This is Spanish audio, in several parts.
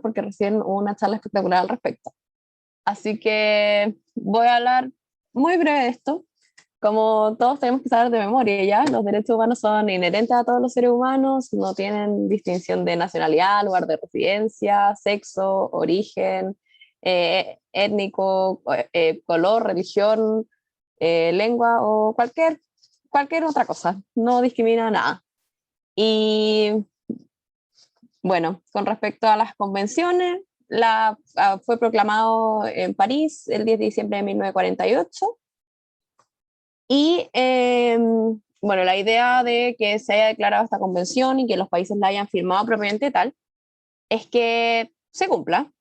porque recién hubo una charla espectacular al respecto. Así que voy a hablar muy breve de esto. Como todos tenemos que saber de memoria ya, los derechos humanos son inherentes a todos los seres humanos, no tienen distinción de nacionalidad, lugar de residencia, sexo, origen, étnico, color, religión, lengua o cualquier otra cosa, no discrimina nada. Y bueno, con respecto a las convenciones, fue proclamado en París el 10 de diciembre de 1948 y bueno, la idea de que se haya declarado esta convención y que los países la hayan firmado propiamente tal, es que se cumpla,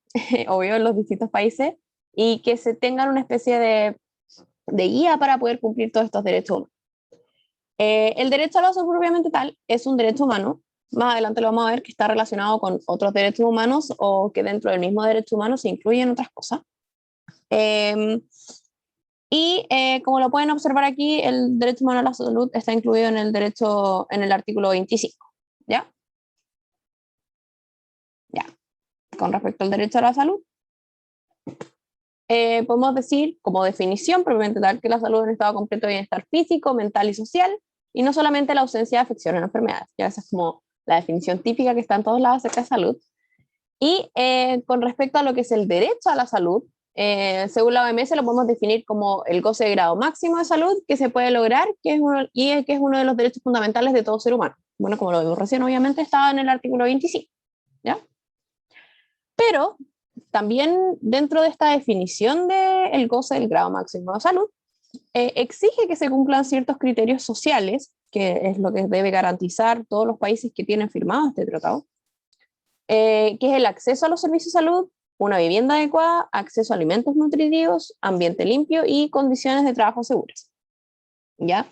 obvio, en los distintos países, y que se tengan una especie de guía para poder cumplir todos estos derechos humanos. El derecho a la salud propiamente tal es un derecho humano, más adelante lo vamos a ver, que está relacionado con otros derechos humanos o que dentro del mismo derecho humano se incluyen otras cosas. Como lo pueden observar aquí, el derecho humano a la salud está incluido en el artículo 25, ¿ya? Ya. Con respecto al derecho a la salud, podemos decir, como definición propiamente tal, que la salud es un estado completo de bienestar físico, mental y social, y no solamente la ausencia de afecciones o enfermedades. Ya esa es como la definición típica que está en todos lados acerca de salud. Y con respecto a lo que es el derecho a la salud, según la OMS lo podemos definir como el goce de grado máximo de salud que se puede lograr, que es uno de los derechos fundamentales de todo ser humano. Bueno, como lo vimos recién, obviamente estaba en el artículo 25, ¿ya? Pero también dentro de esta definición del goce del grado máximo de salud, exige que se cumplan ciertos criterios sociales, que es lo que debe garantizar todos los países que tienen firmado este tratado, que es el acceso a los servicios de salud, una vivienda adecuada, acceso a alimentos nutritivos, ambiente limpio y condiciones de trabajo seguras. ¿Ya?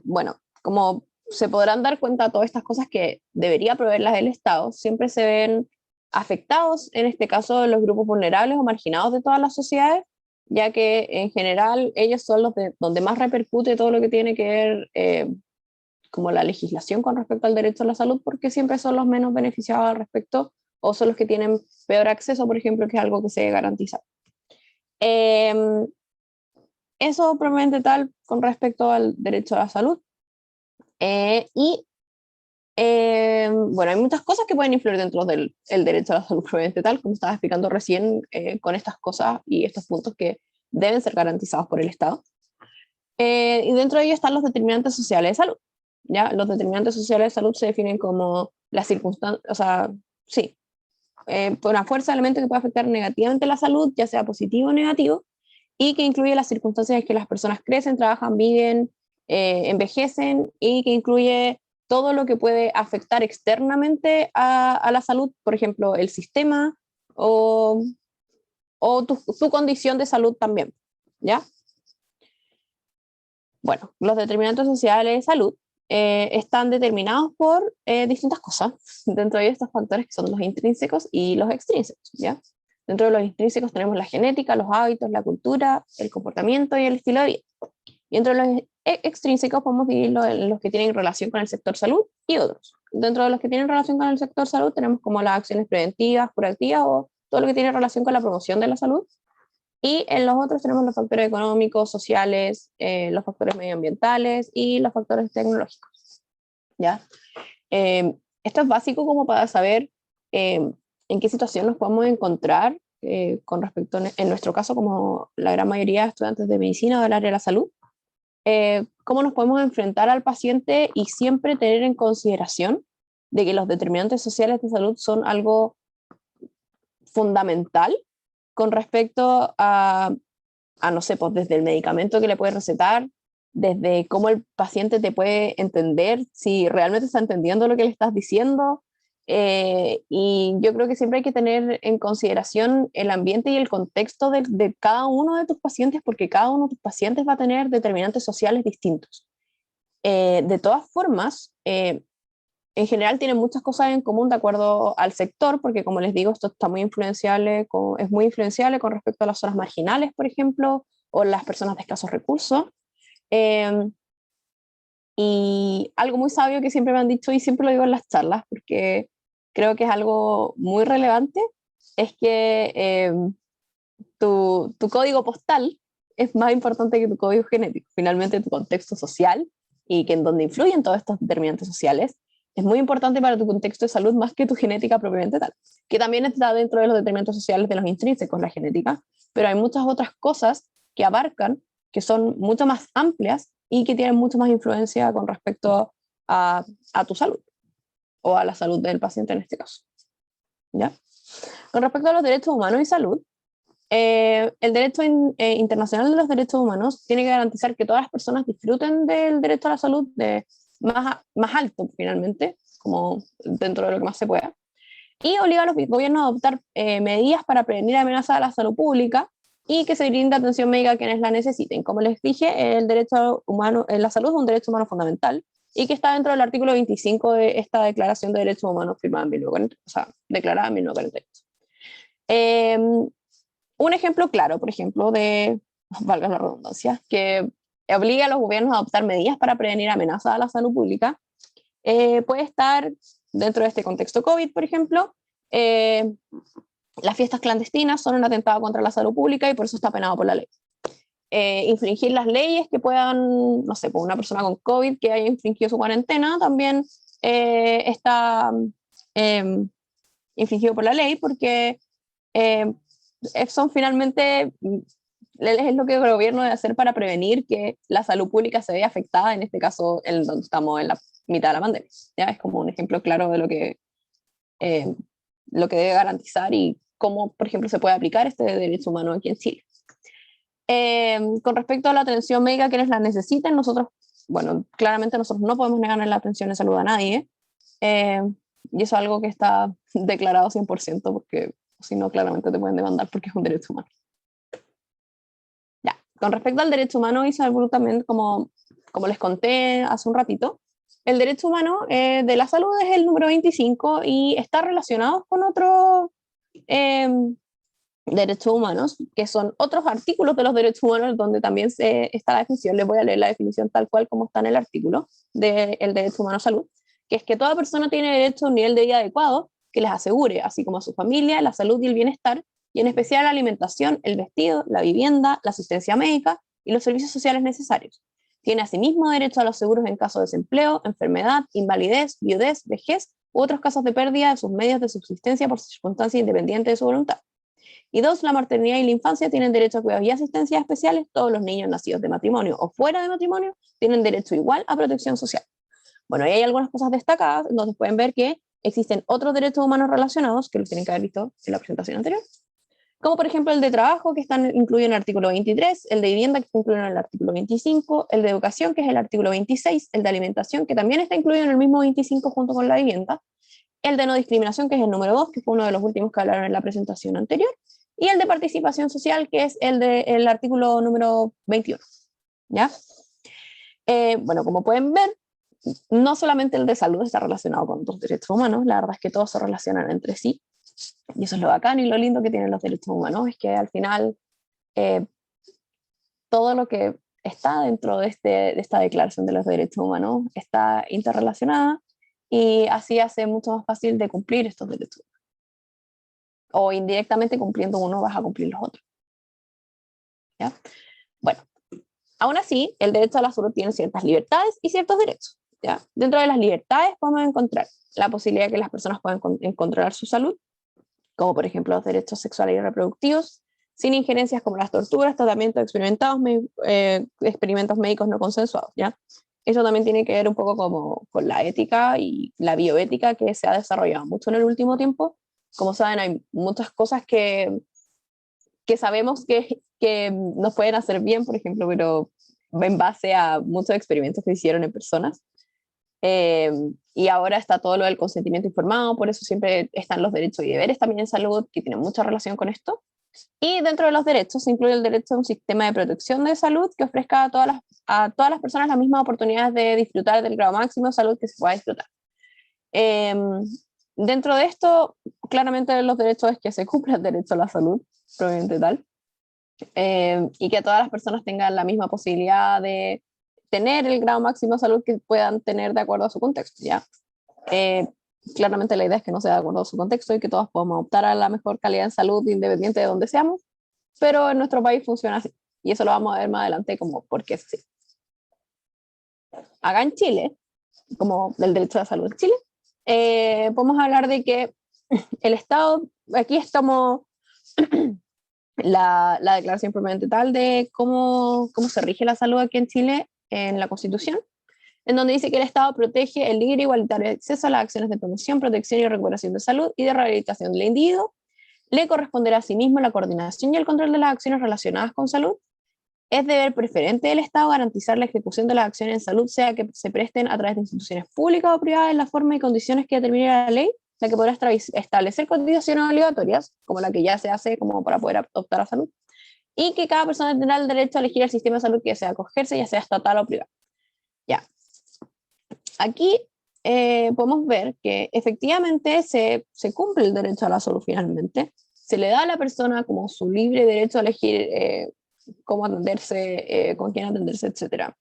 Bueno, como se podrán dar cuenta, todas estas cosas que debería proveerlas el Estado siempre se ven afectados, en este caso, los grupos vulnerables o marginados de todas las sociedades, ya que en general ellos son los donde más repercute todo lo que tiene que ver como la legislación con respecto al derecho a la salud, porque siempre son los menos beneficiados al respecto o son los que tienen peor acceso, por ejemplo, que es algo que se garantiza. Eso probablemente tal con respecto al derecho a la salud. Bueno, hay muchas cosas que pueden influir dentro del derecho a la salud probablemente tal, como estaba explicando recién, con estas cosas y estos puntos que deben ser garantizados por el Estado. Y dentro de ellos están los determinantes sociales de salud. ¿Ya? Los determinantes sociales de salud se definen como las circunstancias, o sea, sí, una fuerza de elementos que puede afectar negativamente la salud, ya sea positivo o negativo, y que incluye las circunstancias en que las personas crecen, trabajan, viven, envejecen, y que incluye todo lo que puede afectar externamente a la salud, por ejemplo, el sistema o tu condición de salud también, ¿ya? Bueno, los determinantes sociales de salud están determinados por distintas cosas. Dentro de estos factores que son los intrínsecos y los extrínsecos, ¿ya? Dentro de los intrínsecos tenemos la genética, los hábitos, la cultura, el comportamiento y el estilo de vida. Y dentro de los extrínsecos podemos dividirlo en los que tienen relación con el sector salud y otros. Dentro de los que tienen relación con el sector salud tenemos como las acciones preventivas, curativas o todo lo que tiene relación con la promoción de la salud. Y en los otros tenemos los factores económicos, sociales, los factores medioambientales y los factores tecnológicos. ¿Ya? Esto es básico como para saber en qué situación nos podemos encontrar con respecto, en nuestro caso, como la gran mayoría de estudiantes de medicina o del área de la salud, cómo nos podemos enfrentar al paciente y siempre tener en consideración de que los determinantes sociales de salud son algo fundamental con respecto no sé, pues desde el medicamento que le puedes recetar, desde cómo el paciente te puede entender, si realmente está entendiendo lo que le estás diciendo. Y yo creo que siempre hay que tener en consideración el ambiente y el contexto de cada uno de tus pacientes, porque cada uno de tus pacientes va a tener determinantes sociales distintos. De todas formas, en general tienen muchas cosas en común de acuerdo al sector, porque como les digo, esto está muy influenciable, es muy influenciable con respecto a las zonas marginales, por ejemplo, o las personas de escasos recursos. Eh, y algo muy sabio que siempre me han dicho y siempre lo digo en las charlas, porque creo que es algo muy relevante, es que tu código postal es más importante que tu código genético. Finalmente, tu contexto social y que en donde influyen todos estos determinantes sociales es muy importante para tu contexto de salud más que tu genética propiamente tal, que también está dentro de los determinantes sociales de los intrínsecos, la genética, pero hay muchas otras cosas que abarcan, que son mucho más amplias y que tienen mucho más influencia con respecto a tu salud o a la salud del paciente en este caso. ¿Ya? Con respecto a los derechos humanos y salud, el derecho internacional de los derechos humanos tiene que garantizar que todas las personas disfruten del derecho a la salud más alto, finalmente, como dentro de lo que más se pueda, y obliga a los gobiernos a adoptar medidas para prevenir amenazas a la salud pública y que se brinde atención médica a quienes la necesiten. Como les dije, el derecho humano, la salud es un derecho humano fundamental y que está dentro del artículo 25 de esta Declaración de Derechos Humanos firmada en 1940, o sea, declarada en 1948. Un ejemplo claro, por ejemplo, valga la redundancia, que obliga a los gobiernos a adoptar medidas para prevenir amenazas a la salud pública, puede estar dentro de este contexto COVID, por ejemplo. Las fiestas clandestinas son un atentado contra la salud pública y por eso está penado por la ley. Infringir las leyes que puedan, no sé, por una persona con COVID que haya infringido su cuarentena, también está infringido por la ley porque son finalmente, es lo que el gobierno debe hacer para prevenir que la salud pública se vea afectada, en este caso, donde estamos en la mitad de la pandemia. ¿Ya? Es como un ejemplo claro de lo que debe garantizar y cómo, por ejemplo, se puede aplicar este derecho humano aquí en Chile. Con respecto a la atención médica, quienes la necesiten, nosotros, bueno, claramente nosotros no podemos negar la atención de salud a nadie, y eso es algo que está declarado 100%, porque si no, claramente te pueden demandar porque es un derecho humano. Ya, con respecto al derecho humano y salud también, como les conté hace un ratito, el derecho humano de la salud es el número 25 y está relacionado con otros derechos humanos, que son otros artículos de los derechos humanos donde también está la definición. Les voy a leer la definición tal cual como está en el artículo del derecho humano a salud, que es que toda persona tiene derecho a un nivel de vida adecuado que les asegure, así como a su familia, la salud y el bienestar, y en especial la alimentación, el vestido, la vivienda, la asistencia médica y los servicios sociales necesarios. Tiene asimismo derecho a los seguros en caso de desempleo, enfermedad, invalidez, viudez, vejez u otros casos de pérdida de sus medios de subsistencia por circunstancias independientes de su voluntad. Y dos, la maternidad y la infancia tienen derecho a cuidados y asistencias especiales. Todos los niños nacidos de matrimonio o fuera de matrimonio tienen derecho igual a protección social. Bueno, y hay algunas cosas destacadas, entonces pueden ver que existen otros derechos humanos relacionados, que los tienen que haber visto en la presentación anterior, como por ejemplo el de trabajo, que está incluido en el artículo 23, el de vivienda, que está incluido en el artículo 25, el de educación, que es el artículo 26, el de alimentación, que también está incluido en el mismo 25 junto con la vivienda, el de no discriminación, que es el número 2, que fue uno de los últimos que hablaron en la presentación anterior, y el de participación social, que es el artículo número 21. ¿Ya? Bueno, como pueden ver, no solamente el de salud está relacionado con otros derechos humanos, la verdad es que todos se relacionan entre sí, y eso es lo bacán y lo lindo que tienen los derechos humanos, es que al final todo lo que está dentro de esta Declaración de los Derechos Humanos está interrelacionada y así hace mucho más fácil de cumplir estos derechos. O indirectamente cumpliendo uno vas a cumplir los otros. ¿Ya? Bueno, aún así, el derecho a la salud tiene ciertas libertades y ciertos derechos. ¿Ya? Dentro de las libertades podemos encontrar la posibilidad de que las personas puedan controlar su salud, como por ejemplo los derechos sexuales y reproductivos, sin injerencias como las torturas, tratamientos experimentos médicos no consensuados. ¿Ya? Eso también tiene que ver un poco como con la ética y la bioética que se ha desarrollado mucho en el último tiempo. Como saben, hay muchas cosas que sabemos que nos pueden hacer bien, por ejemplo, pero en base a muchos experimentos que hicieron en personas. Y ahora está todo lo del consentimiento informado, por eso siempre están los derechos y deberes también en salud, que tienen mucha relación con esto. Y dentro de los derechos se incluye el derecho a un sistema de protección de salud que ofrezca a todas las personas las mismas oportunidades de disfrutar del grado máximo de salud que se pueda disfrutar. Dentro de esto, claramente los derechos es que se cumpla el derecho a la salud, probablemente tal, y que todas las personas tengan la misma posibilidad de tener el grado máximo de salud que puedan tener de acuerdo a su contexto, ¿ya? claramente la idea es que no sea de acuerdo a su contexto y que todos podamos optar a la mejor calidad en salud independiente de donde seamos, pero en nuestro país funciona así. Y eso lo vamos a ver más adelante como por qué es así. Acá en Chile, como del derecho a la salud en Chile, podemos hablar de que el Estado, aquí estamos, la declaración propiamente tal de cómo se rige la salud aquí en Chile en la Constitución, en donde dice que el Estado protege el libre e igualitario acceso a las acciones de promoción, protección y recuperación de salud y de rehabilitación del individuo. Le corresponderá a sí mismo la coordinación y el control de las acciones relacionadas con salud. Es deber preferente del Estado garantizar la ejecución de las acciones en salud, sea que se presten a través de instituciones públicas o privadas en la forma y condiciones que determine la ley, la que podrá establecer condiciones obligatorias, como la que ya se hace como para poder optar a salud, y que cada persona tendrá el derecho a elegir el sistema de salud que desea acogerse, ya sea estatal o privado. Ya. Aquí podemos ver que efectivamente se cumple el derecho a la salud finalmente, se le da a la persona como su libre derecho a elegir cómo atenderse, con quién atenderse, etcétera.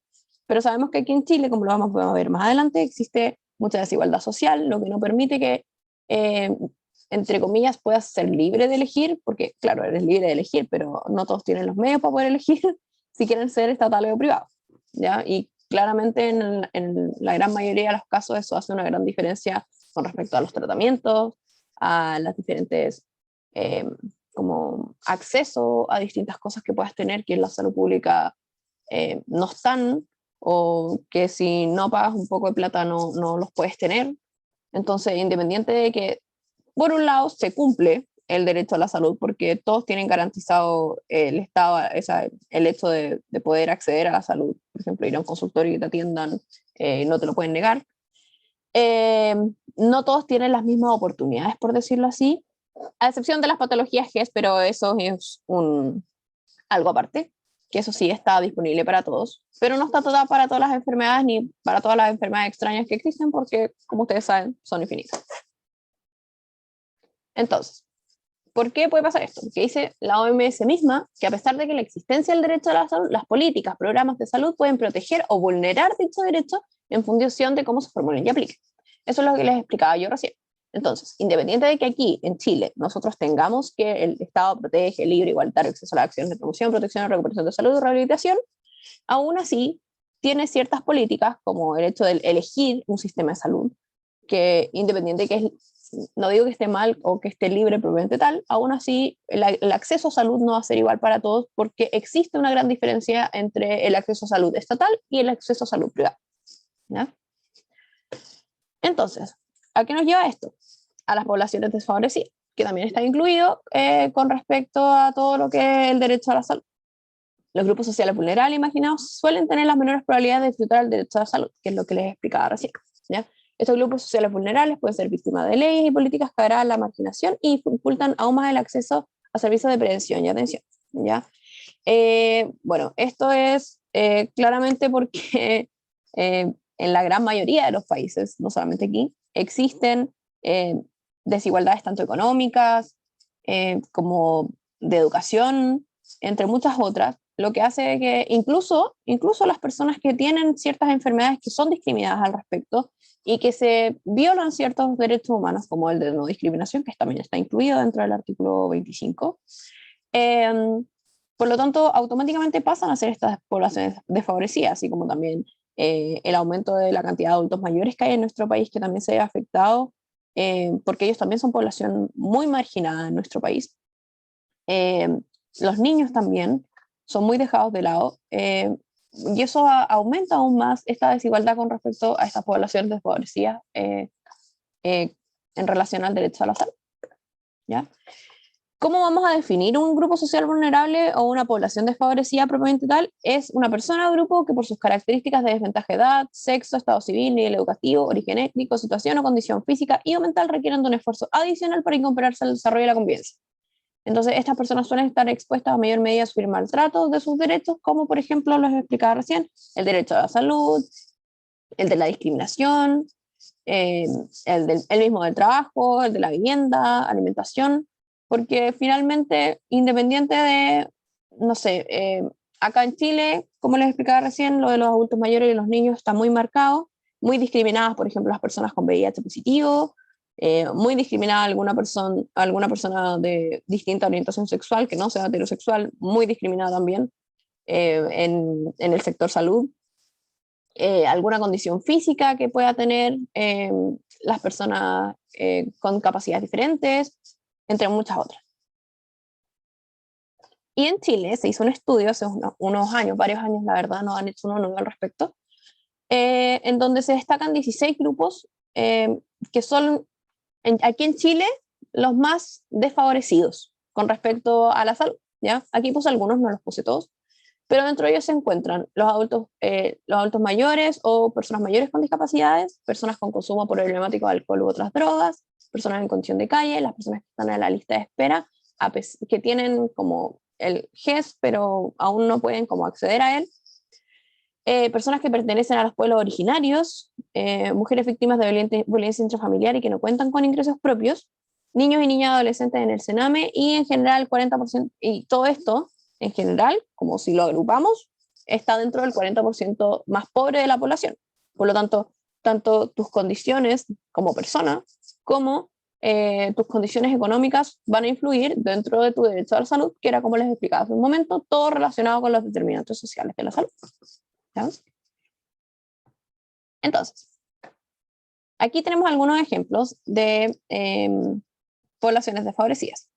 Pero sabemos que aquí en Chile, como lo vamos a ver más adelante, existe mucha desigualdad social, lo que no permite que, entre comillas, puedas ser libre de elegir, porque claro, eres libre de elegir, pero no todos tienen los medios para poder elegir si quieren ser estatales o privados, ¿ya? Y claramente en la gran mayoría de los casos eso hace una gran diferencia con respecto a los tratamientos, a las diferentes eh, como acceso a distintas cosas que puedas tener que en la salud pública no están, o que si no pagas un poco de plata no los puedes tener. Entonces, independiente de que, por un lado, se cumple el derecho a la salud, porque todos tienen garantizado el Estado, el hecho de poder acceder a la salud, por ejemplo, ir a un consultorio y que te atiendan, no te lo pueden negar. Eh, no todos tienen las mismas oportunidades, por decirlo así, a excepción de las patologías GES, pero eso es algo aparte, que eso sí está disponible para todos, pero no está toda para todas las enfermedades ni para todas las enfermedades extrañas que existen porque, como ustedes saben, son infinitas. Entonces, ¿por qué puede pasar esto? Porque dice la OMS misma que a pesar de que la existencia del derecho a la salud, las políticas, programas de salud pueden proteger o vulnerar dicho derecho en función de cómo se formulen y apliquen. Eso es lo que les explicaba yo recién. Entonces, independiente de que aquí en Chile nosotros tengamos que el Estado protege el libre, igualitario acceso a las acciones de promoción, protección, recuperación de salud y rehabilitación, aún así tiene ciertas políticas como el hecho de elegir un sistema de salud que independiente de que no digo que esté mal o que esté libre propiamente tal, aún así el acceso a salud no va a ser igual para todos porque existe una gran diferencia entre el acceso a salud estatal y el acceso a salud privada. ¿Ya? Entonces, ¿a qué nos lleva esto? A las poblaciones desfavorecidas, que también está incluido con respecto a todo lo que es el derecho a la salud. Los grupos sociales vulnerables, imaginaos, suelen tener las menores probabilidades de disfrutar del derecho a la salud, que es lo que les explicaba recién. ¿Ya? Estos grupos sociales vulnerables pueden ser víctimas de leyes y políticas que agravan la marginación y dificultan aún más el acceso a servicios de prevención y atención. ¿Ya? Bueno, esto es claramente porque en la gran mayoría de los países, no solamente aquí, existen desigualdades tanto económicas como de educación, entre muchas otras, lo que hace que incluso las personas que tienen ciertas enfermedades que son discriminadas al respecto y que se violan ciertos derechos humanos, como el de no discriminación, que también está incluido dentro del artículo 25, por lo tanto, automáticamente pasan a ser estas poblaciones desfavorecidas, así como también el aumento de la cantidad de adultos mayores que hay en nuestro país, que también se ve afectado, porque ellos también son población muy marginada en nuestro país. Los niños también son muy dejados de lado, y eso aumenta aún más esta desigualdad con respecto a estas poblaciones desfavorecidas en relación al derecho a la salud. ¿Ya? ¿Cómo vamos a definir un grupo social vulnerable o una población desfavorecida propiamente tal? Es una persona o grupo que por sus características de desventaja de edad, sexo, estado civil, nivel educativo, origen étnico, situación o condición física y o mental requieren de un esfuerzo adicional para incorporarse al desarrollo de la convivencia. Entonces, estas personas suelen estar expuestas a mayor medida a sufrir maltratos de sus derechos, como por ejemplo, les explicaba recién, el derecho a la salud, el de la discriminación, el mismo del trabajo, el de la vivienda, alimentación, porque finalmente, independiente de, no sé, acá en Chile, como les explicaba recién, lo de los adultos mayores y los niños está muy marcado, muy discriminadas, por ejemplo, las personas con VIH positivo, muy discriminada alguna persona de distinta orientación sexual, que no sea heterosexual, muy discriminada también en el sector salud, alguna condición física que pueda tener las personas con capacidades diferentes, entre muchas otras. Y en Chile se hizo un estudio hace unos años, varios años la verdad, no han hecho uno nuevo al respecto, en donde se destacan 16 grupos que son aquí en Chile los más desfavorecidos con respecto a la salud. ¿Ya? Aquí puse algunos, no los puse todos, pero dentro de ellos se encuentran los adultos mayores o personas mayores con discapacidades, personas con consumo problemático de alcohol u otras drogas, personas en condición de calle, las personas que están en la lista de espera, que tienen como el GES, pero aún no pueden como acceder a él, personas que pertenecen a los pueblos originarios, mujeres víctimas de violencia intrafamiliar y que no cuentan con ingresos propios, niños y niñas adolescentes en el CENAME y en general 40%, y todo esto en general, como si lo agrupamos, está dentro del 40% más pobre de la población. Por lo tanto, tanto tus condiciones como persona, como tus condiciones económicas van a influir dentro de tu derecho a la salud, que era como les explicaba hace un momento, todo relacionado con los determinantes sociales de la salud. ¿Sabes? Entonces, aquí tenemos algunos ejemplos de poblaciones desfavorecidas.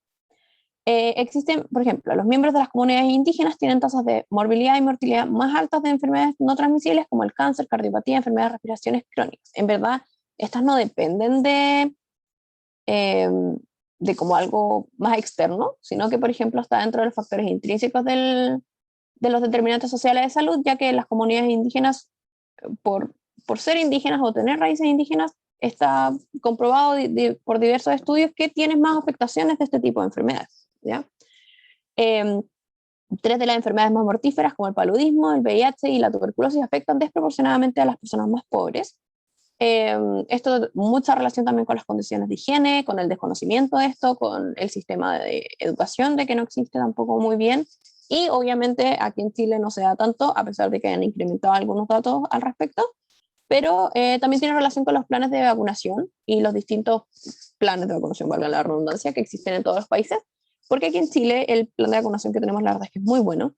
Existen, por ejemplo, los miembros de las comunidades indígenas tienen tasas de morbilidad y mortalidad más altas de enfermedades no transmisibles como el cáncer, cardiopatía, enfermedades de respiraciones crónicas. En verdad, estas no dependen de como algo más externo, sino que, por ejemplo, está dentro de los factores intrínsecos de los determinantes sociales de salud, ya que las comunidades indígenas, por ser indígenas o tener raíces indígenas, está comprobado por diversos estudios que tienen más afectaciones de este tipo de enfermedades. ¿Ya? 3 de las enfermedades más mortíferas, como el paludismo, el VIH y la tuberculosis, afectan desproporcionadamente a las personas más pobres. Esto mucha relación también con las condiciones de higiene, con el desconocimiento de esto, con el sistema de educación de que no existe tampoco muy bien, y obviamente aquí en Chile no se da tanto, a pesar de que hayan incrementado algunos datos al respecto, pero también tiene relación con los planes de vacunación y los distintos planes de vacunación, valga la redundancia, que existen en todos los países, porque aquí en Chile el plan de vacunación que tenemos la verdad es que es muy bueno,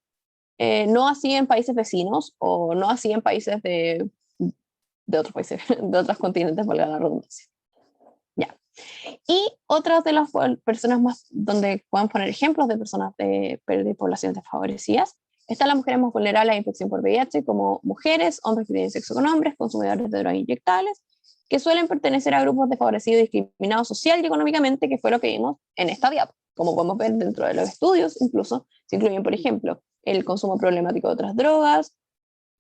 no así en países vecinos o no así en países de otros países, de otros continentes, valga la redundancia. Ya. Y otras de las personas más, donde pueden poner ejemplos de personas de poblaciones desfavorecidas, están las mujeres más vulnerables a la infección por VIH, como mujeres, hombres que tienen sexo con hombres, consumidores de drogas inyectables, que suelen pertenecer a grupos desfavorecidos y discriminados social y económicamente, que fue lo que vimos en esta diapositiva. Como podemos ver dentro de los estudios, incluso se incluyen, por ejemplo, el consumo problemático de otras drogas,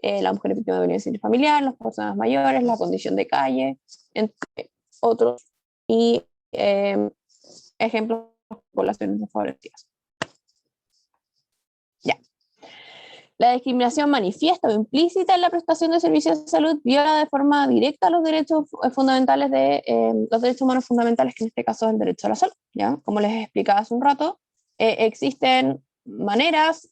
las mujeres víctimas de violencia intrafamiliar, las personas mayores, la condición de calle, entre otros, y ejemplos de poblaciones desfavorecidas. Ya. La discriminación manifiesta o implícita en la prestación de servicios de salud viola de forma directa los derechos fundamentales los derechos humanos fundamentales, que en este caso es el derecho a la salud. ¿Ya? Como les explicaba hace un rato, existen maneras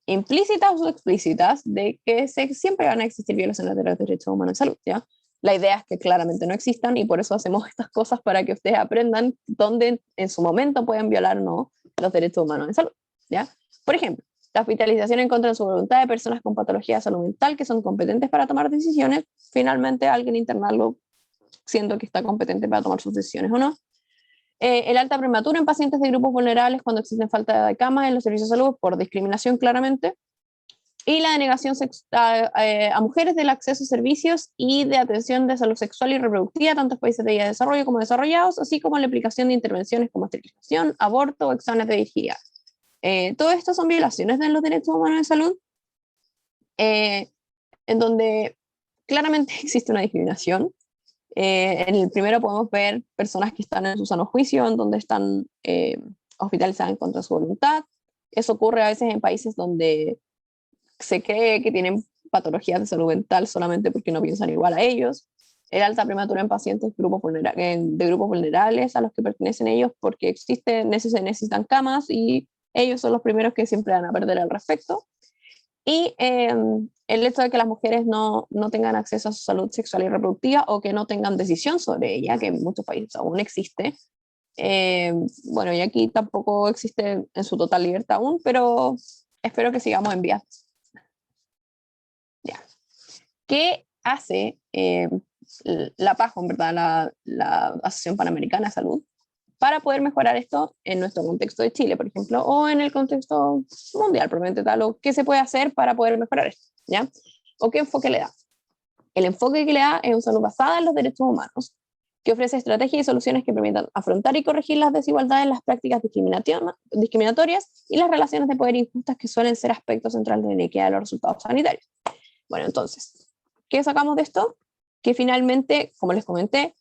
implícitas o explícitas de que siempre van a existir violaciones de los derechos humanos en salud. ¿Ya? La idea es que claramente no existan, y por eso hacemos estas cosas, para que ustedes aprendan dónde en su momento pueden violar o no los derechos humanos en salud. ¿Ya? Por ejemplo, la hospitalización en contra de su voluntad de personas con patología de salud mental que son competentes para tomar decisiones, finalmente alguien internarlo siendo que está competente para tomar sus decisiones o no. El alta prematura en pacientes de grupos vulnerables cuando existen falta de camas en los servicios de salud por discriminación claramente, y la denegación a mujeres del acceso a servicios y de atención de salud sexual y reproductiva, tanto en países de desarrollo como desarrollados, así como la aplicación de intervenciones como esterilización, aborto o exámenes de virginidad. Todo esto son violaciones de los derechos humanos de salud, en donde claramente existe una discriminación. En el primero podemos ver personas que están en su sano juicio, en donde están hospitalizadas en contra de su voluntad. Eso ocurre a veces en países donde se cree que tienen patologías de salud mental solamente porque no piensan igual a ellos. El alta prematura en pacientes de grupos vulnerables a los que pertenecen ellos, porque necesitan camas y ellos son los primeros que siempre van a perder al respecto. Y el hecho de que las mujeres no tengan acceso a su salud sexual y reproductiva o que no tengan decisión sobre ella, que en muchos países aún existe. Bueno, y aquí tampoco existe en su total libertad aún, pero espero que sigamos en vías. Ya. ¿Qué hace la PAJO, en verdad, la Asociación Panamericana de Salud, para poder mejorar esto en nuestro contexto de Chile, por ejemplo, o en el contexto mundial, probablemente tal, o qué se puede hacer para poder mejorar esto, ¿ya? ¿O qué enfoque le da? El enfoque que le da es una salud basada en los derechos humanos, que ofrece estrategias y soluciones que permitan afrontar y corregir las desigualdades, las prácticas discriminatorias y las relaciones de poder injustas que suelen ser aspectos centrales de la inequidad de los resultados sanitarios. Bueno, entonces, ¿qué sacamos de esto? Que finalmente, como les comenté,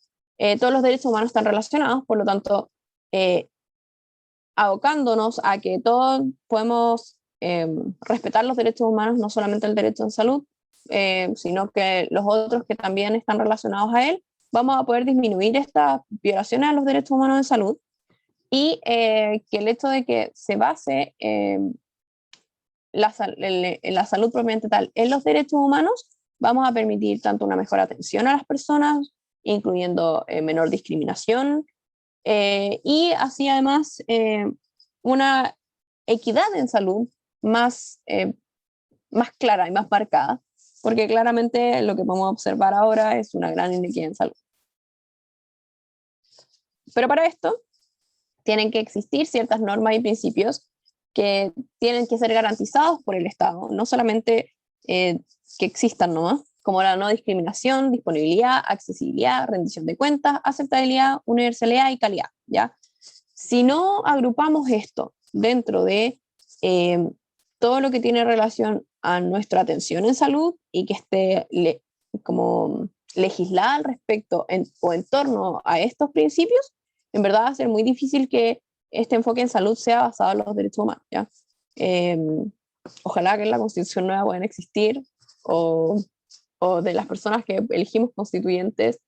todos los derechos humanos están relacionados, por lo tanto, abocándonos a que todos podemos respetar los derechos humanos, no solamente el derecho en salud, sino que los otros que también están relacionados a él, vamos a poder disminuir estas violaciones a los derechos humanos en salud y que el hecho de que se base la salud propiamente tal en los derechos humanos, vamos a permitir tanto una mejor atención a las personas, incluyendo menor discriminación, y así además una equidad en salud más clara y más marcada, porque claramente lo que podemos observar ahora es una gran inequidad en salud. Pero para esto tienen que existir ciertas normas y principios que tienen que ser garantizados por el Estado, no solamente que existan nomás, como la no discriminación, disponibilidad, accesibilidad, rendición de cuentas, aceptabilidad, universalidad y calidad, ¿ya? Si no agrupamos esto dentro de todo lo que tiene relación a nuestra atención en salud y que esté como legislada al respecto o en torno a estos principios, en verdad va a ser muy difícil que este enfoque en salud sea basado en los derechos humanos, ¿ya? Eh, Ojalá que en la Constitución nueva puedan existir o de las personas que elegimos constituyentes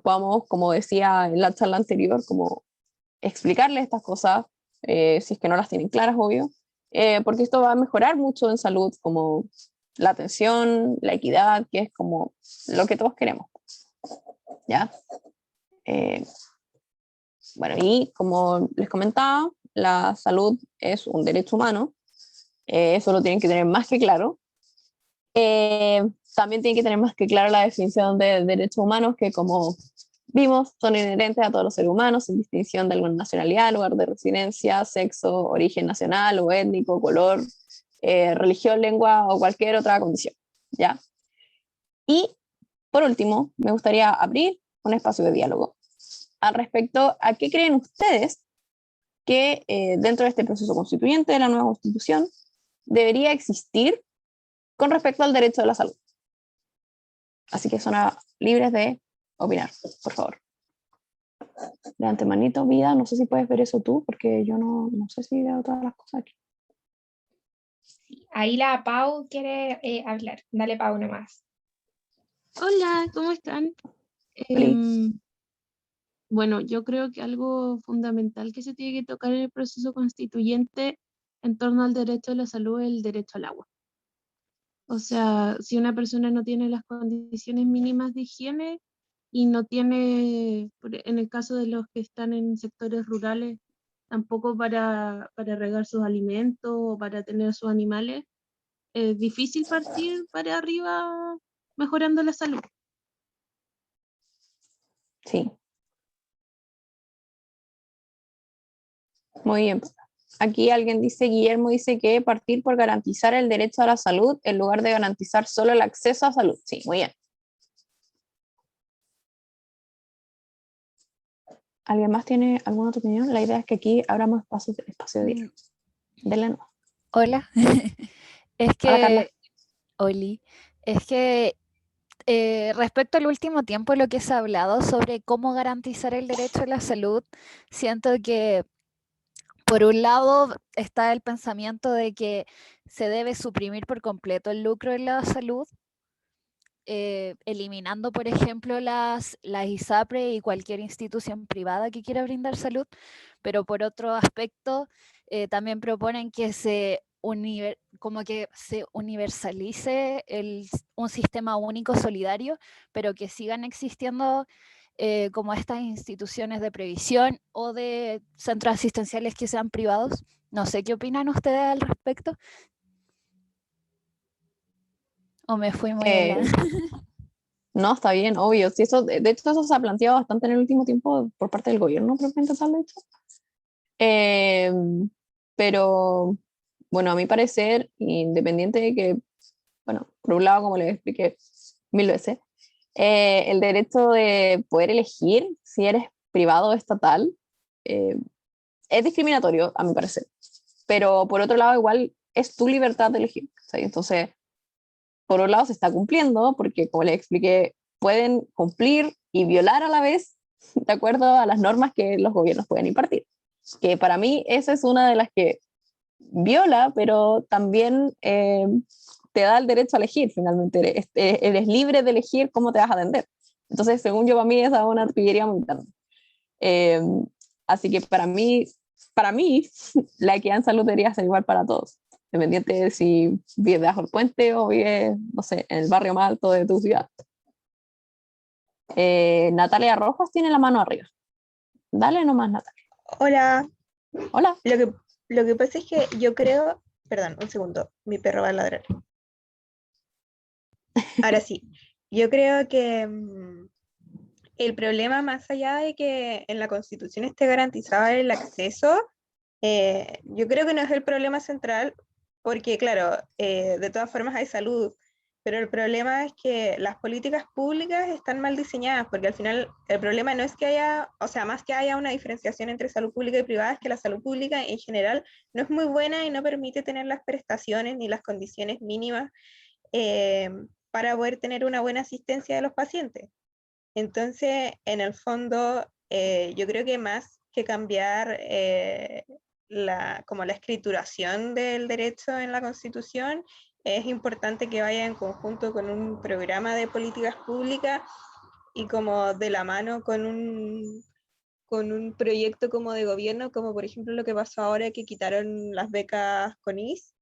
podamos, como decía en la charla anterior, como explicarles estas cosas, si es que no las tienen claras, obvio, porque esto va a mejorar mucho en salud, como la atención, la equidad, que es como lo que todos queremos, ¿ya? Bueno, y como les comentaba, la salud es un derecho humano, eso lo tienen que tener más que claro. También tienen que tener más que claro la definición de derechos humanos, que como vimos, son inherentes a todos los seres humanos, sin distinción de alguna nacionalidad, lugar de residencia, sexo, origen nacional o étnico, color, religión, lengua o cualquier otra condición, ¿ya? Y, por último, me gustaría abrir un espacio de diálogo al respecto a qué creen ustedes que dentro de este proceso constituyente de la nueva Constitución debería existir con respecto al derecho de la salud. Así que son libres de opinar, por favor. Levante manito, vida, no sé si puedes ver eso tú, porque yo no sé si veo todas las cosas aquí. Ahí la Pau quiere hablar. Dale, Pau, nomás. Hola, ¿cómo están? Bueno, yo creo que algo fundamental que se tiene que tocar en el proceso constituyente en torno al derecho a la salud es el derecho al agua. O sea, si una persona no tiene las condiciones mínimas de higiene y no tiene, en el caso de los que están en sectores rurales, tampoco para regar sus alimentos o para tener sus animales, es difícil partir para arriba mejorando la salud. Sí. Muy bien. Aquí alguien dice, Guillermo dice que partir por garantizar el derecho a la salud en lugar de garantizar solo el acceso a salud. Sí, muy bien. ¿Alguien más tiene alguna otra opinión? La idea es que aquí abramos espacio de diálogo. Dele no. Hola. Es Hola, Carla. que, Oli, es que respecto al último tiempo, lo que se ha hablado sobre cómo garantizar el derecho a la salud, siento que por un lado está el pensamiento de que se debe suprimir por completo el lucro en la salud, eliminando, por ejemplo, las ISAPRE y cualquier institución privada que quiera brindar salud, pero por otro aspecto, también proponen que se como que se universalice un sistema único solidario, pero que sigan existiendo como estas instituciones de previsión o de centros asistenciales que sean privados. No sé qué opinan ustedes al respecto. ¿O me fui muy en la... No, está bien, obvio. Sí, eso, de hecho, eso se ha planteado bastante en el último tiempo por parte del gobierno, propiamente tal, de hecho. Eh, pero, bueno, a mi parecer, independiente de que, bueno, por un lado, como les expliqué 1000 veces, el derecho de poder elegir si eres privado o estatal eh, es discriminatorio, a mi parecer. Pero por otro lado, igual es tu libertad de elegir. ¿Sí? Entonces, por un lado se está cumpliendo, porque como les expliqué, pueden cumplir y violar a la vez, de acuerdo a las normas que los gobiernos pueden impartir. Que para mí esa es una de las que viola, pero también te da el derecho a elegir, finalmente. Eres libre de elegir cómo te vas a atender. Entonces, según yo, para mí esa es una artillería muy grande. Eh, Así que para mí, la equidad en salud debería ser igual para todos, independiente de si vives debajo del puente o vives, no sé, en el barrio más alto de tu ciudad. Natalia Rojas tiene la mano arriba. Dale nomás, Natalia. Hola, Hola. lo que pasa es que yo creo, perdón, un segundo, mi perro va a ladrar. Ahora sí, yo creo que el problema, más allá de que en la Constitución esté garantizado el acceso, yo creo que no es el problema central, porque claro, de todas formas hay salud, pero el problema es que las políticas públicas están mal diseñadas, porque al final el problema no es que haya, o sea, más que haya una diferenciación entre salud pública y privada, es que la salud pública en general no es muy buena y no permite tener las prestaciones ni las condiciones mínimas eh, para poder tener una buena asistencia de los pacientes. Entonces, en el fondo, yo creo que más que cambiar como la escrituración del derecho en la Constitución, es importante que vaya en conjunto con un programa de políticas públicas y como de la mano con un proyecto como de gobierno, como por ejemplo lo que pasó ahora que quitaron las becas CONIS,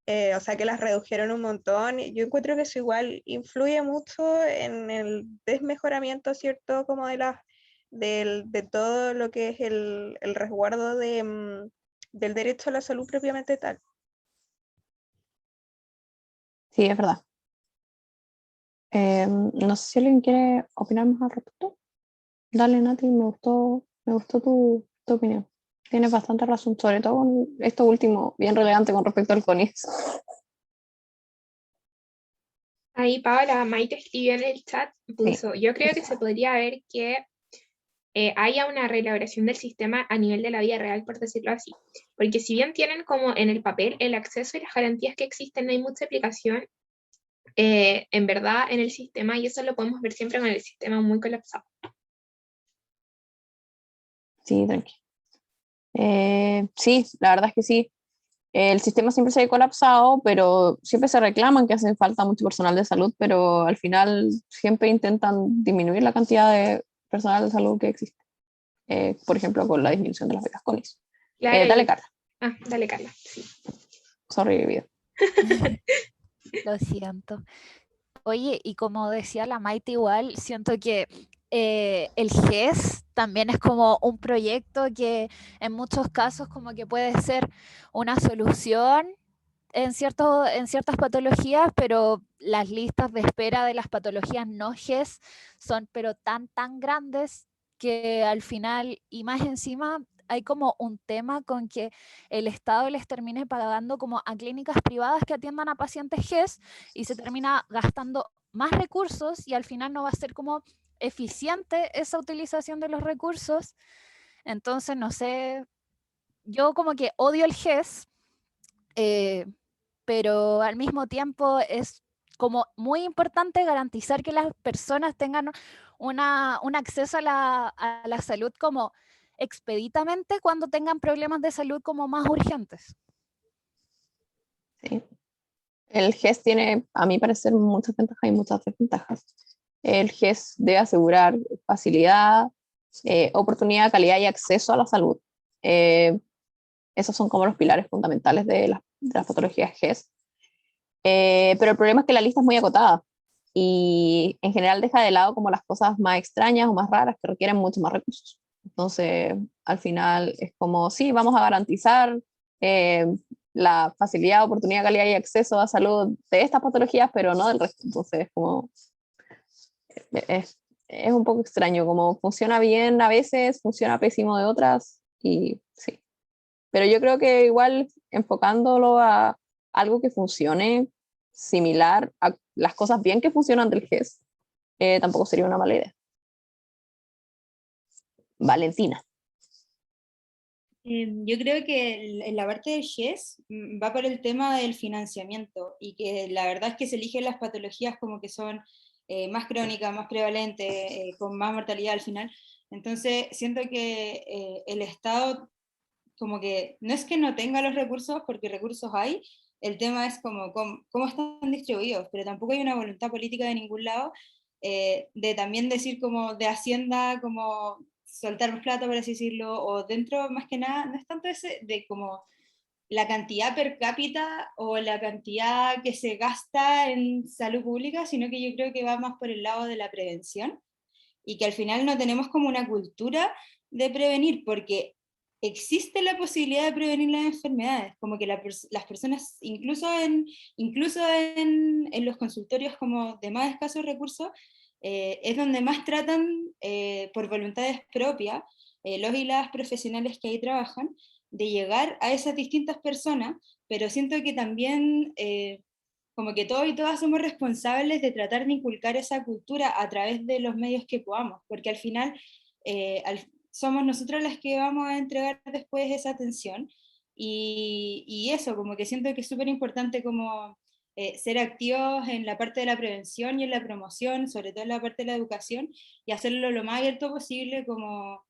o sea que las redujeron un montón. Yo encuentro que eso igual influye mucho en el desmejoramiento, ¿cierto? Como de todo lo que es el resguardo del derecho a la salud propiamente tal. Sí, es verdad. No sé si alguien quiere opinar más al respecto. Dale, Nati, me gustó tu opinión. Tienes bastante razón, sobre todo con esto último, bien relevante con respecto al CONIS. Ahí Paola Maite escribió en el chat, puso, yo creo que se podría ver que haya una reelaboración del sistema a nivel de la vida real, por decirlo así. Porque si bien tienen como en el papel el acceso y las garantías que existen, no hay mucha aplicación en verdad en el sistema, y eso lo podemos ver siempre con el sistema muy colapsado. Sí, tranqui. Sí, la verdad es que sí. El sistema siempre se ha colapsado, pero siempre se reclaman que hace falta mucho personal de salud, pero al final siempre intentan disminuir la cantidad de personal de salud que existe. Por ejemplo, con la disminución de las becas CONIS. Claro, Dale, Carla. Dale, Carla. Sí. Sorry, video. Lo siento. Oye, y como decía la Maite igual, siento que el GES también es como un proyecto que en muchos casos como que puede ser una solución en ciertas patologías, pero las listas de espera de las patologías no GES son pero tan grandes que al final, y más encima, hay como un tema con que el Estado les termine pagando como a clínicas privadas que atiendan a pacientes GES y se termina gastando más recursos y al final no va a ser como eficiente esa utilización de los recursos. Entonces, no sé, yo como que odio el GES, pero al mismo tiempo es como muy importante garantizar que las personas tengan un acceso a la salud como expeditamente cuando tengan problemas de salud como más urgentes. Sí. El GES tiene, a mi parecer, muchas ventajas y muchas desventajas. El GES debe asegurar facilidad, oportunidad, calidad y acceso a la salud. Esos son como los pilares fundamentales de las patologías GES. Pero el problema es que la lista es muy acotada y en general deja de lado como las cosas más extrañas o más raras que requieren mucho más recursos. Entonces, al final es como, sí, vamos a garantizar eh, la facilidad, oportunidad, calidad y acceso a salud de estas patologías, pero no del resto. Entonces, como es un poco extraño, como funciona bien a veces, funciona pésimo de otras, y sí. Pero yo creo que igual enfocándolo a algo que funcione similar a las cosas bien que funcionan del GES, tampoco sería una mala idea. Valentina. Yo creo que en la parte del GES va por el tema del financiamiento y que la verdad es que se eligen las patologías como que son más crónicas, más prevalentes, con más mortalidad al final. Entonces siento que el Estado como que no es que no tenga los recursos, porque recursos hay, el tema es como cómo están distribuidos, pero tampoco hay una voluntad política de ningún lado de también decir como de Hacienda, como soltar más plata, por así decirlo, o dentro, más que nada, no es tanto ese de como la cantidad per cápita o la cantidad que se gasta en salud pública, sino que yo creo que va más por el lado de la prevención y que al final no tenemos como una cultura de prevenir, porque existe la posibilidad de prevenir las enfermedades, como que las personas, incluso en los consultorios como de más escasos recursos, es donde más tratan por voluntades propias, los y las profesionales que ahí trabajan, de llegar a esas distintas personas, pero siento que también como que todos y todas somos responsables de tratar de inculcar esa cultura a través de los medios que podamos, porque al final somos nosotros las que vamos a entregar después esa atención, y eso, como que siento que es súper importante como ser activos en la parte de la prevención y en la promoción, sobre todo en la parte de la educación, y hacerlo lo más abierto posible como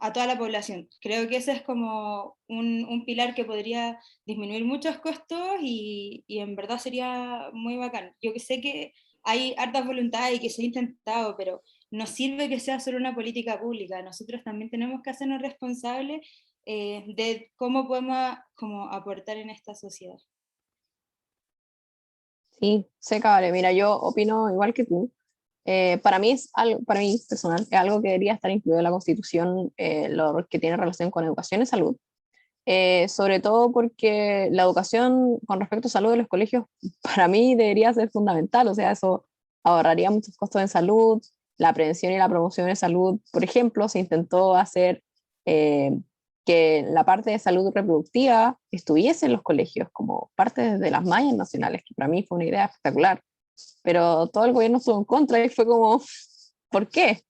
a toda la población. Creo que ese es como un pilar que podría disminuir muchos costos y en verdad sería muy bacán. Yo que sé que hay hartas voluntades y que se ha intentado, pero no sirve que sea solo una política pública. Nosotros también tenemos que hacernos responsables de cómo podemos como aportar en esta sociedad. Sí, seca, vale. Mira, yo opino igual que tú. Para mí es algo, para mí personal, es algo que debería estar incluido en la Constitución, lo que tiene relación con educación y salud. Sobre todo porque la educación con respecto a salud de los colegios, para mí debería ser fundamental, o sea, eso ahorraría muchos costos en salud, la prevención y la promoción de salud. Por ejemplo, se intentó hacer eh, que la parte de salud reproductiva estuviese en los colegios como parte de las mallas nacionales, que para mí fue una idea espectacular, pero todo el gobierno estuvo en contra y fue como, ¿por qué?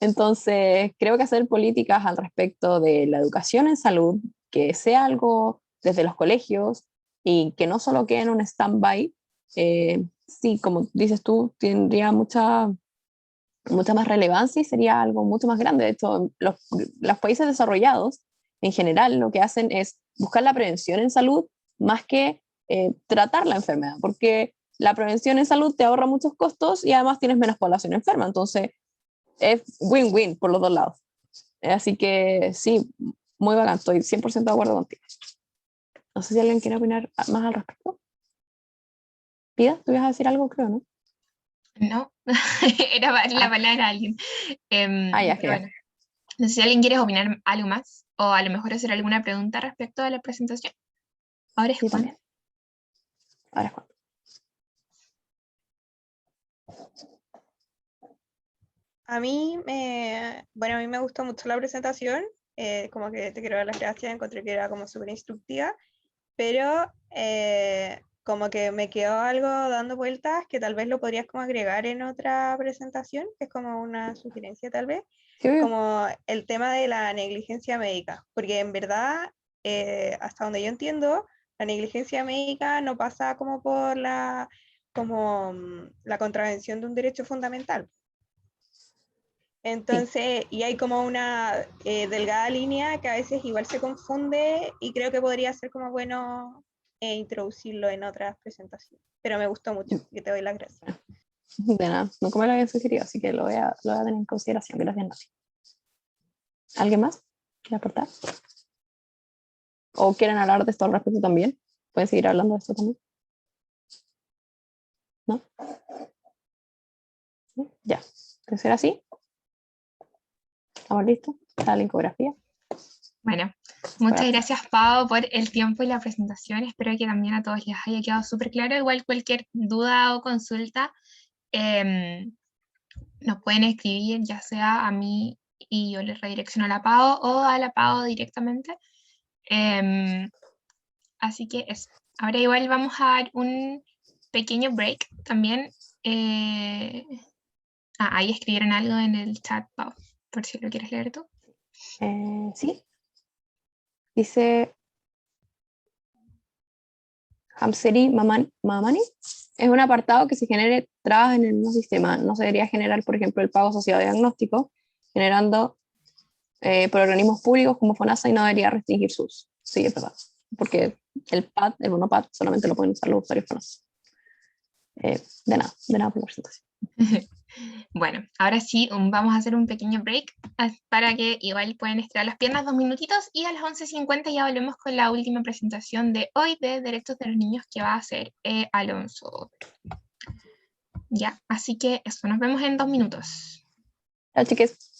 Entonces, creo que hacer políticas al respecto de la educación en salud, que sea algo desde los colegios y que no solo quede en un stand-by, sí, como dices tú, tendría mucha más relevancia y sería algo mucho más grande. De hecho, los países desarrollados en general lo que hacen es buscar la prevención en salud más que tratar la enfermedad, porque la prevención en salud te ahorra muchos costos y además tienes menos población enferma. Entonces, es win-win por los dos lados. Así que sí, muy bacán, estoy 100% de acuerdo contigo. No sé si alguien quiere opinar más al respecto. Pida, tú ibas a decir algo, creo, ¿no? No, era la palabra a alguien. Ya, Pero bueno, no sé si alguien quiere opinar algo más o a lo mejor hacer alguna pregunta respecto a la presentación. Ahora es Sí, Juan. también. Ahora es Juan. Bueno, a mí me gustó mucho la presentación, como que te quiero dar las gracias, encontré que era como súper instructiva, pero como que me quedó algo dando vueltas que tal vez lo podrías como agregar en otra presentación, que es como una sugerencia tal vez, Sí, como el tema de la negligencia médica, porque en verdad, hasta donde yo entiendo, la negligencia médica no pasa como por la contravención de un derecho fundamental. Entonces, y hay como una delgada línea que a veces igual se confunde y creo que podría ser como bueno introducirlo en otras presentaciones. Pero me gustó mucho y te doy las gracias. de nada, nunca me lo había sugerido, así que lo voy a tener en consideración. Gracias, Nati. ¿Alguien más quiere aportar? ¿O quieren hablar de esto al respecto también? ¿Pueden seguir hablando de esto también? ¿No? ¿No? Ya. ¿De ser así? ¿Estamos listos? La infografía. Bueno, muchas gracias, Pau, por el tiempo y la presentación. Espero que también a todos les haya quedado súper claro. Igual cualquier duda o consulta nos pueden escribir, ya sea a mí y yo les redirecciono a la Pau o a la Pau directamente. Así que eso. Ahora igual vamos a dar un pequeño break también. Ahí escribieron algo en el chat, Pau, por si lo quieres leer tú. Sí. Dice Hamseri Mamani. Es un apartado que si genere trabas en el mismo sistema. No se debería generar, por ejemplo, el pago asociado a diagnóstico, generando por organismos públicos como FONASA y no debería restringir su uso. Sí, es verdad. Porque el monopad, solamente lo pueden usar los usuarios FONASA. De nada por la presentación. Bueno, ahora sí, vamos a hacer un pequeño break para que igual pueden estirar las piernas 2 minutitos y a las 11:50 ya volvemos con la última presentación de hoy de Derechos de los Niños que va a hacer Alonso. Ya, así que eso, nos vemos en 2 minutos. Chao, chiques.